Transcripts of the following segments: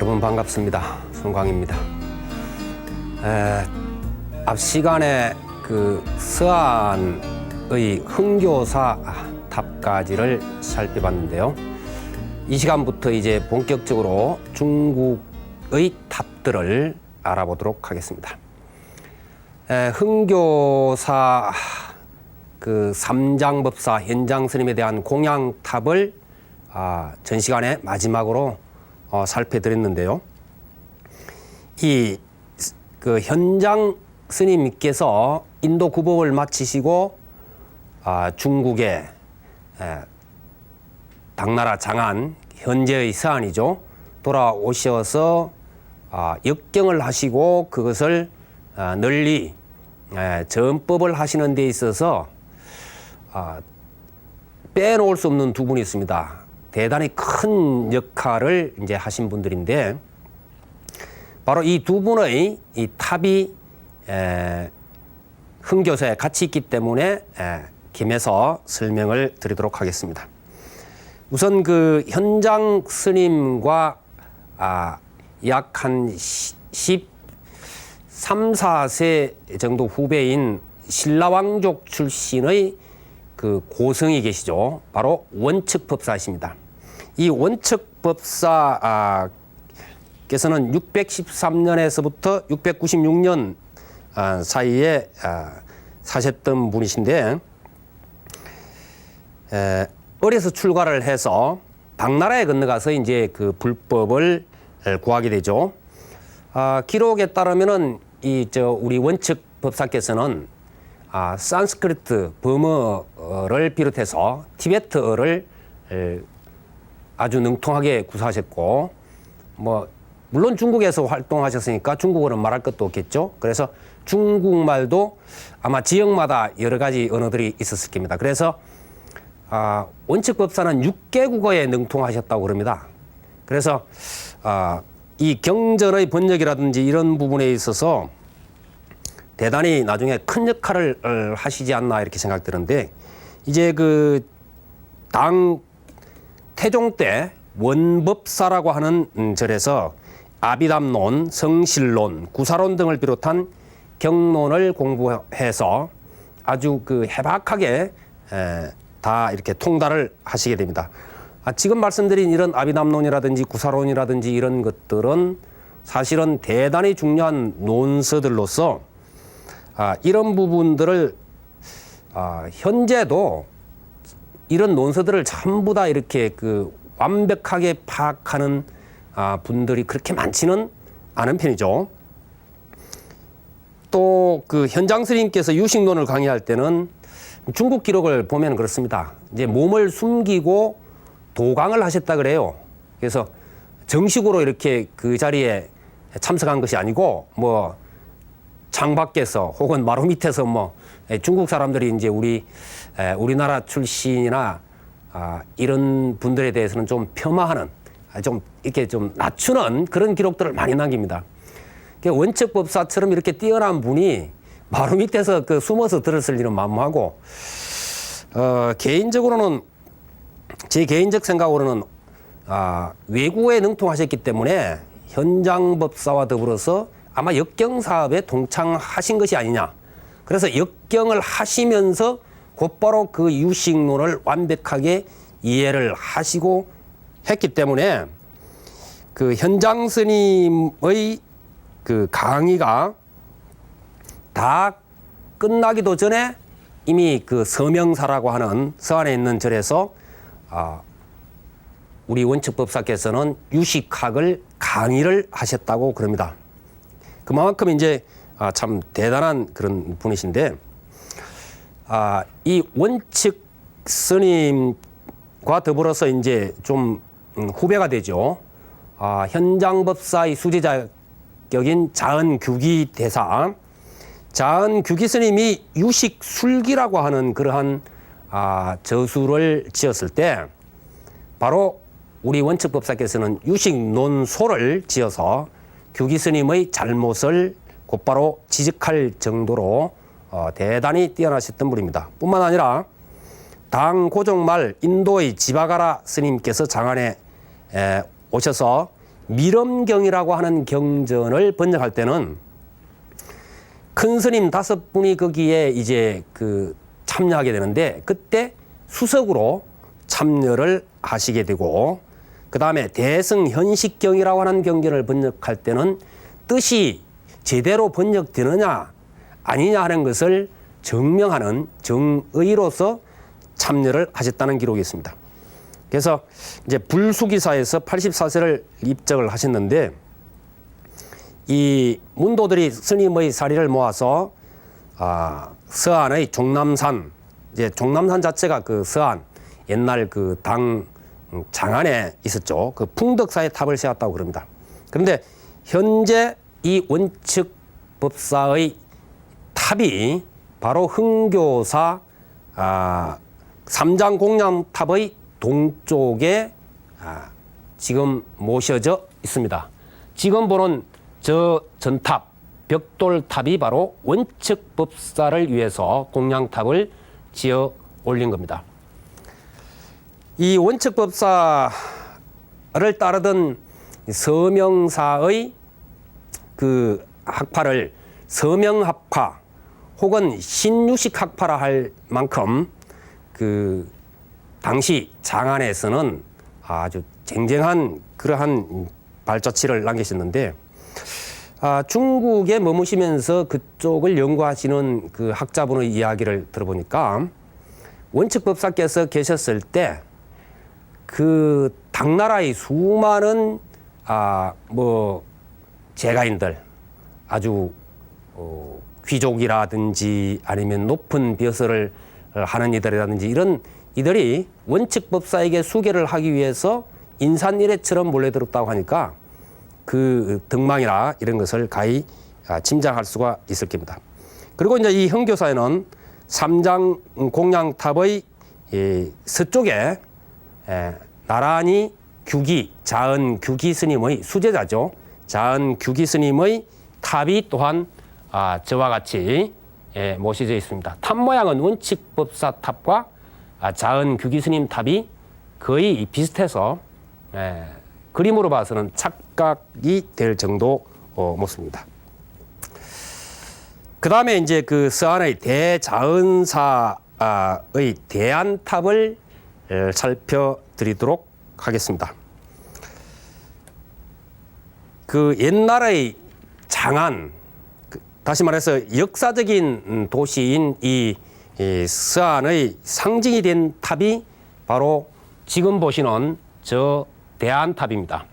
여러분 반갑습니다. 송광입니다. 앞 시간에 그 서한의 흥교사 탑까지를 살펴봤는데요. 이 시간부터 이제 본격적으로 중국의 탑들을 알아보도록 하겠습니다. 흥교사 그 삼장법사 현장 스님에 대한 공양탑을 전 시간에 마지막으로 살펴드렸는데요. 이 그 현장 스님께서 인도 구법을 마치시고 중국의 당나라 장안, 현재의 서한이죠, 돌아오셔서 역경을 하시고 그것을 널리 전법을 하시는 데 있어서 빼놓을 수 없는 두 분이 있습니다. 대단히 큰 역할을 이제 하신 분들인데, 바로 이 두 분의 이 탑이 흥교사에 같이 있기 때문에 김해서 설명을 드리도록 하겠습니다. 우선 그 현장 스님과 약 한 13, 14세 정도 후배인 신라왕족 출신의 그 고성이 계시죠. 바로 원측법사이십니다. 이 원측법사께서는 613년에서부터 696년 사이에 사셨던 분이신데, 어려서 출가를 해서 당나라에 건너가서 이제 그 불법을 구하게 되죠. 기록에 따르면은 우리 원측 법사께서는 산스크리트, 버머를 비롯해서 티베트어를 아주 능통하게 구사하셨고, 물론 중국에서 활동하셨으니까 중국어는 말할 것도 없겠죠. 그래서 중국말도 아마 지역마다 여러 가지 언어들이 있었을 겁니다. 그래서 원측 법사는 6개 국어에 능통하셨다고 그럽니다. 그래서 이 경전의 번역이라든지 이런 부분에 있어서 대단히 나중에 큰 역할을 하시지 않나 이렇게 생각되는데, 이제 그 당 태종 때 원법사라고 하는 절에서 아비담론, 성실론, 구사론 등을 비롯한 경론을 공부해서 아주 그 해박하게 다 이렇게 통달을 하시게 됩니다. 지금 말씀드린 이런 아비담론이라든지 구사론이라든지 이런 것들은 사실은 대단히 중요한 논서들로서 이런 부분들을 현재도 이런 논서들을 전부 다 이렇게 그 완벽하게 파악하는 분들이 그렇게 많지는 않은 편이죠. 또 그 현장 스님께서 유식론을 강의할 때는 중국 기록을 보면 그렇습니다. 이제 몸을 숨기고 도강을 하셨다 그래요. 그래서 정식으로 이렇게 그 자리에 참석한 것이 아니고 창 밖에서 혹은 마루 밑에서 중국 사람들이 이제 우리나라 출신이나 이런 분들에 대해서는 좀 폄하하는, 좀 이렇게 좀 낮추는 그런 기록들을 많이 남깁니다. 원측법사처럼 이렇게 뛰어난 분이 마루 밑에서 그 숨어서 들었을 일은 만무하고, 개인적으로는, 제 개인적 생각으로는 외국어에 능통하셨기 때문에 현장법사와 더불어서 아마 역경 사업에 동참하신 것이 아니냐. 그래서 역경을 하시면서 곧바로 그 유식론을 완벽하게 이해를 하시고 했기 때문에 그 현장 스님의 그 강의가 다 끝나기도 전에 이미 그 서명사라고 하는 서안에 있는 절에서 우리 원측법사께서는 유식학을 강의를 하셨다고 그럽니다. 그만큼 이제 참 대단한 그런 분이신데, 이 원측 스님과 더불어서 이제 좀 후배가 되죠. 현장법사의 수제자격인 자은규기 대사, 자은규기 스님이 유식술기라고 하는 그러한 저수를 지었을 때, 바로 우리 원측법사께서는 유식논소를 지어서 규기 스님의 잘못을 곧바로 지적할 정도로 대단히 뛰어나셨던 분입니다. 뿐만 아니라 당 고종 말 인도의 지바가라 스님께서 장안에 오셔서 밀엄경이라고 하는 경전을 번역할 때는 큰 스님 5분이 거기에 이제 그 참여하게 되는데, 그때 수석으로 참여를 하시게 되고, 그 다음에 대승현식경이라고 하는 경전을 번역할 때는 뜻이 제대로 번역되느냐 아니냐 하는 것을 증명하는 정의로서 참여를 하셨다는 기록이 있습니다. 그래서 이제 불수기사에서 84세를 입적을 하셨는데, 이 문도들이 스님의 사리를 모아서 서안의 종남산, 이제 종남산 자체가 그 서안 옛날 그 당 장안에 있었죠. 그 풍덕사의 탑을 세웠다고 그럽니다. 그런데 현재 이 원측법사의 탑이 바로 흥교사 삼장공양탑의 동쪽에 지금 모셔져 있습니다. 지금 보는 저 전탑, 벽돌탑이 바로 원측법사를 위해서 공양탑을 지어 올린 겁니다. 이 원측법사를 따르던 서명사의 그 학파를 서명학파 혹은 신유식학파라 할 만큼 그 당시 장안에서는 아주 쟁쟁한 그러한 발자취를 남기셨는데, 중국에 머무시면서 그쪽을 연구하시는 그 학자분의 이야기를 들어보니까 원측법사께서 계셨을 때 그 당나라의 수많은 제가인들, 아주 귀족이라든지 아니면 높은 벼슬을 하는 이들이라든지 이런 이들이 원측법사에게 수계를 하기 위해서 인산일해처럼 몰려들었다고 하니까 그 덕망이나 이런 것을 가히 짐작할 수가 있을 겁니다. 그리고 이제 이 흥교사에는 삼장 공양탑의 서쪽에 나란히 규기, 자은 규기 스님의 수제자죠. 자은 규기 스님의 탑이 또한 저와 같이 모셔져 있습니다. 탑 모양은 원칙법사 탑과 자은 규기 스님 탑이 거의 비슷해서 그림으로 봐서는 착각이 될 정도 모습입니다. 그 다음에 이제 그 서안의 대자은사의 대안탑을 살펴드리도록 하겠습니다. 그 옛날의 장안, 다시 말해서 역사적인 도시인 이 서안의 상징이 된 탑이 바로 지금 보시는 저 대안탑입니다.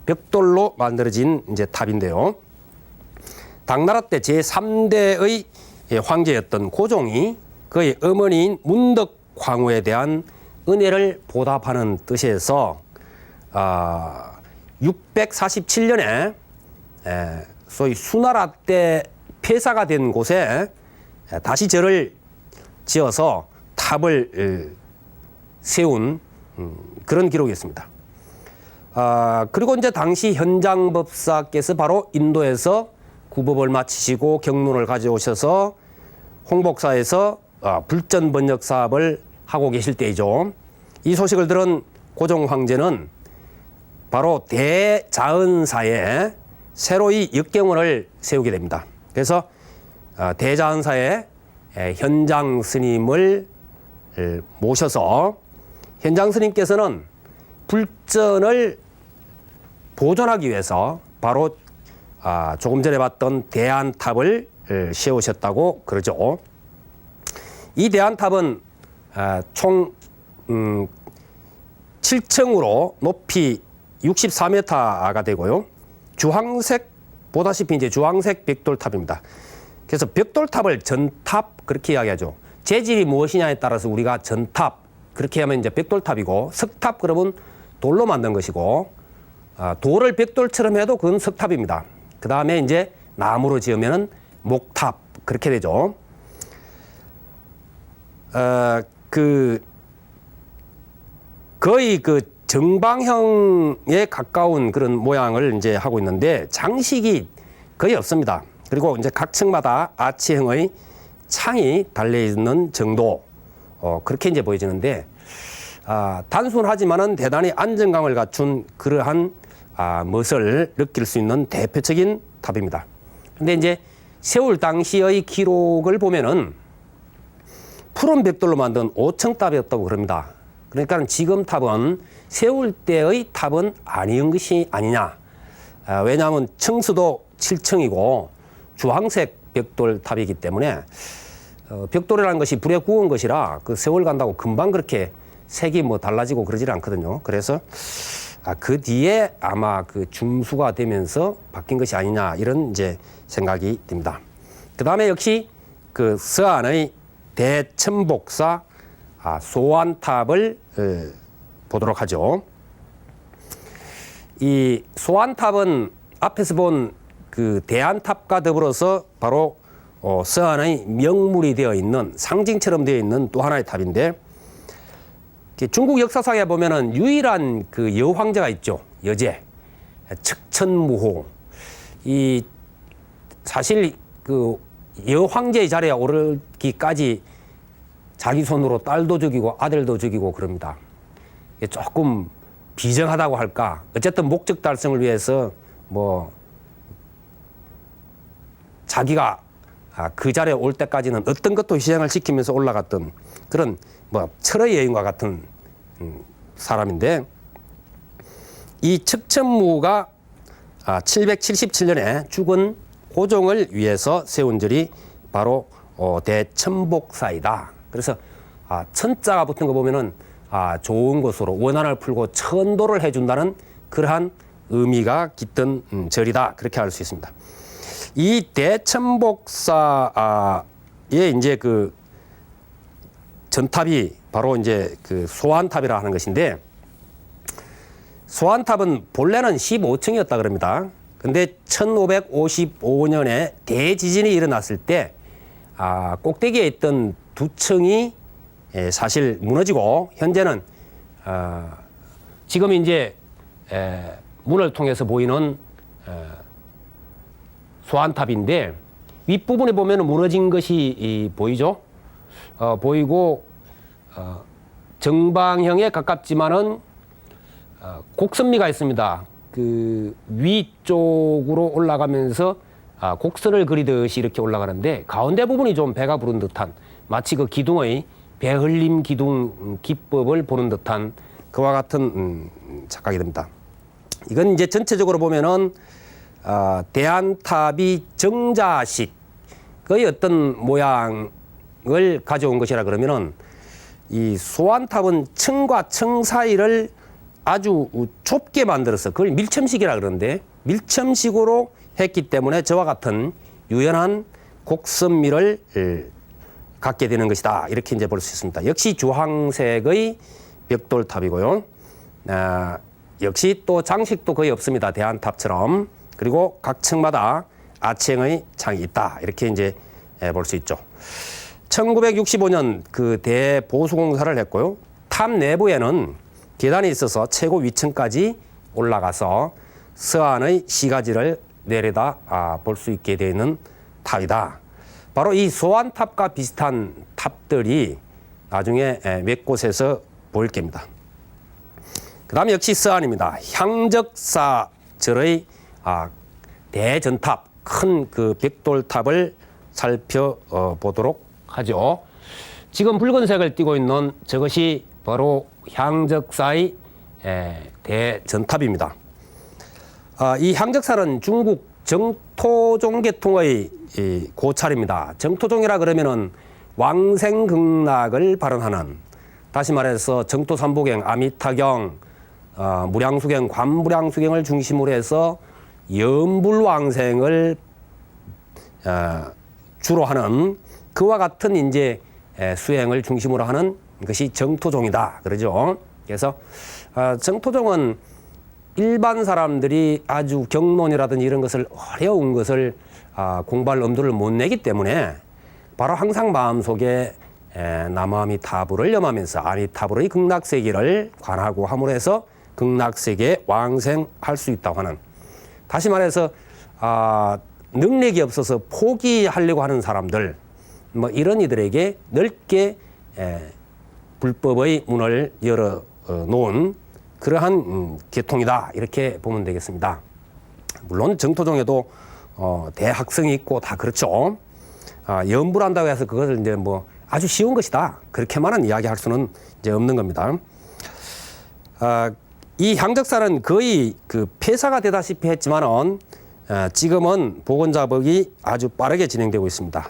벽돌로 만들어진 이제 탑인데요. 당나라 때 제3대의 황제였던 고종이 그의 어머니인 문덕황후에 대한 은혜를 보답하는 뜻에서 647년에 소위 수나라 때 폐사가 된 곳에 다시 절을 지어서 탑을 세운 그런 기록이 있습니다. 그리고 이제 당시 현장법사께서 바로 인도에서 구법을 마치시고 경론을 가져오셔서 홍복사에서 불전 번역 사업을 하고 계실 때이죠. 이 소식을 들은 고종 황제는 바로 대자은사에 새로이 역경원을 세우게 됩니다. 그래서 대자은사에 현장 스님을 모셔서 현장 스님께서는 불전을 보존하기 위해서 바로 조금 전에 봤던 대안탑을 세우셨다고 그러죠. 이 대안탑은 총 7층으로 높이 64m가 되고요. 주황색, 보다시피 이제 주황색 벽돌탑입니다. 그래서 벽돌탑을 전탑 그렇게 이야기하죠. 재질이 무엇이냐에 따라서 우리가 전탑 그렇게 하면 이제 벽돌탑이고, 석탑 그러면 돌로 만든 것이고, 돌을 벽돌처럼 해도 그건 석탑입니다. 그 다음에 이제 나무로 지으면은 목탑 그렇게 되죠. 거의 그 정방형에 가까운 그런 모양을 이제 하고 있는데 장식이 거의 없습니다. 그리고 이제 각 층마다 아치형의 창이 달려 있는 정도, 그렇게 이제 보여지는데, 단순하지만은 대단히 안정감을 갖춘 그러한 멋을 느낄 수 있는 대표적인 탑입니다. 근데 이제 세울 당시의 기록을 보면은 푸른 벽돌로 만든 5층 탑이었다고 그럽니다. 그러니까 지금 탑은 세울 때의 탑은 아닌 것이 아니냐. 왜냐하면 층수도 7층이고 주황색 벽돌 탑이기 때문에 벽돌이라는 것이 불에 구운 것이라 그 세월 간다고 금방 그렇게 색이 뭐 달라지고 그러질 않거든요. 그래서 그 뒤에 아마 그 중수가 되면서 바뀐 것이 아니냐 이런 이제 생각이 듭니다. 그 다음에 역시 그 서안의 대천복사 소안탑을 보도록 하죠. 이 소안탑은 앞에서 본 그 대안탑과 더불어서 바로 서안의 명물이 되어 있는 상징처럼 되어 있는 또 하나의 탑인데 중국 역사상에 보면은 유일한 그 여황제가 있죠. 여제 측천무호. 이 사실 그 여황제의 자리에 오르기까지 자기 손으로 딸도 죽이고 아들도 죽이고 그럽니다. 조금 비정하다고 할까. 어쨌든 목적 달성을 위해서 뭐 자기가 그 자리에 올 때까지는 어떤 것도 희생을 시키면서 올라갔던 그런 뭐 철의 여인과 같은 사람인데 이 측천무가 777년에 죽은 고종을 위해서 세운 절이 바로 대천복사이다. 그래서 천자가 붙은 거 보면은 좋은 것으로 원한을 풀고 천도를 해준다는 그러한 의미가 깃든 절이다. 그렇게 알 수 있습니다. 이 대천복사의 이제 그 전탑이 바로 이제 그 소안탑이라 하는 것인데 소안탑은 본래는 15층이었다 그럽니다. 근데 1555년에 대지진이 일어났을 때 꼭대기에 있던 2층이 사실 무너지고 현재는 지금 이제 문을 통해서 보이는 소안탑인데 윗부분에 보면 무너진 것이 보이죠. 보이고 정방형에 가깝지만은 곡선미가 있습니다. 그 위쪽으로 올라가면서 곡선을 그리듯이 이렇게 올라가는데 가운데 부분이 좀 배가 부른 듯한 마치 그 기둥의 배흘림 기둥 기법을 보는 듯한 그와 같은 착각이 됩니다. 이건 이제 전체적으로 보면은 대안탑이 정자식의 어떤 모양을 가져온 것이라 그러면은 이 소안탑은 층과 층 사이를 아주 좁게 만들어서 그걸 밀첨식이라 그러는데 밀첨식으로 했기 때문에 저와 같은 유연한 곡선미를 갖게 되는 것이다. 이렇게 이제 볼 수 있습니다. 역시 주황색의 벽돌탑이고요. 역시 또 장식도 거의 없습니다. 대안탑처럼. 그리고 각 층마다 아치형의 창이 있다. 이렇게 이제 볼 수 있죠. 1965년 그 대보수공사를 했고요. 탑 내부에는 계단이 있어서 최고 위층까지 올라가서 서안의 시가지를 내려다 볼 수 있게 되어 있는 탑이다. 바로 이 소안탑과 비슷한 탑들이 나중에 몇 곳에서 보일 겁니다. 그 다음에 역시 서안입니다. 향적사절의 대전탑, 큰 그 벽돌탑을 살펴보도록 하죠. 지금 붉은색을 띠고 있는 저것이 바로 향적사의 대전탑입니다. 이 향적사는 중국 정토종 계통의 고찰입니다. 정토종이라 그러면은 왕생극락을 발언하는, 다시 말해서 정토삼보경, 아미타경, 무량수경, 관무량수경을 중심으로 해서 연불왕생을 주로 하는 그와 같은 이제 수행을 중심으로 하는 것이 정토종이다. 그러죠. 그래서 정토종은 일반 사람들이 아주 경론이라든지 이런 것을 어려운 것을 공부할 엄두를 못 내기 때문에 바로 항상 마음속에 남아미타불을 염하면서 아미타불의 극락세계를 관하고 함으로 해서 극락세계에 왕생할 수 있다고 하는, 다시 말해서 능력이 없어서 포기하려고 하는 사람들, 뭐 이런 이들에게 넓게 불법의 문을 열어 놓은 그러한 계통이다 이렇게 보면 되겠습니다. 물론 정토종에도 대학성이 있고 다 그렇죠. 염불한다고 해서 그것을 이제 뭐 아주 쉬운 것이다 그렇게만은 이야기할 수는 이제 없는 겁니다. 이 향적살은 거의 그 폐사가 되다시피 했지만은 지금은 복원 작업이 아주 빠르게 진행되고 있습니다.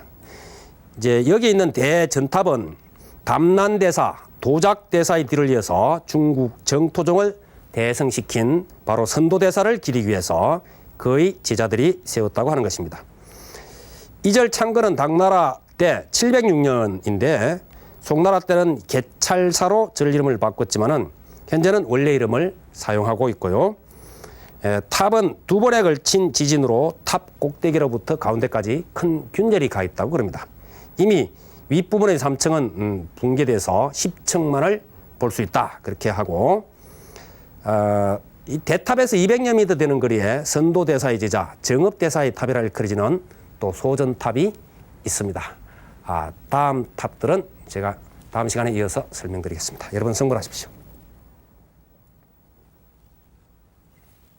이제 여기 있는 대전탑은 담난대사, 도작대사의 뒤를 이어서 중국 정토종을 대성시킨 바로 선도대사를 기리기 위해서 그의 제자들이 세웠다고 하는 것입니다. 이절 창건은 당나라 때 706년인데 송나라 때는 개찰사로 절 이름을 바꿨지만은 현재는 원래 이름을 사용하고 있고요. 탑은 두 번에 걸친 지진으로 탑 꼭대기로부터 가운데까지 큰 균열이 가 있다고 그럽니다. 이미 윗부분의 3층은 붕괴돼서 10층만을 볼 수 있다 그렇게 하고 이 대탑에서 200여 미터 되는 거리에 선도대사의 제자 정읍대사의 탑이라 일컬어지는 또 소전탑이 있습니다. 다음 탑들은 제가 다음 시간에 이어서 설명드리겠습니다. 여러분 성불하십시오.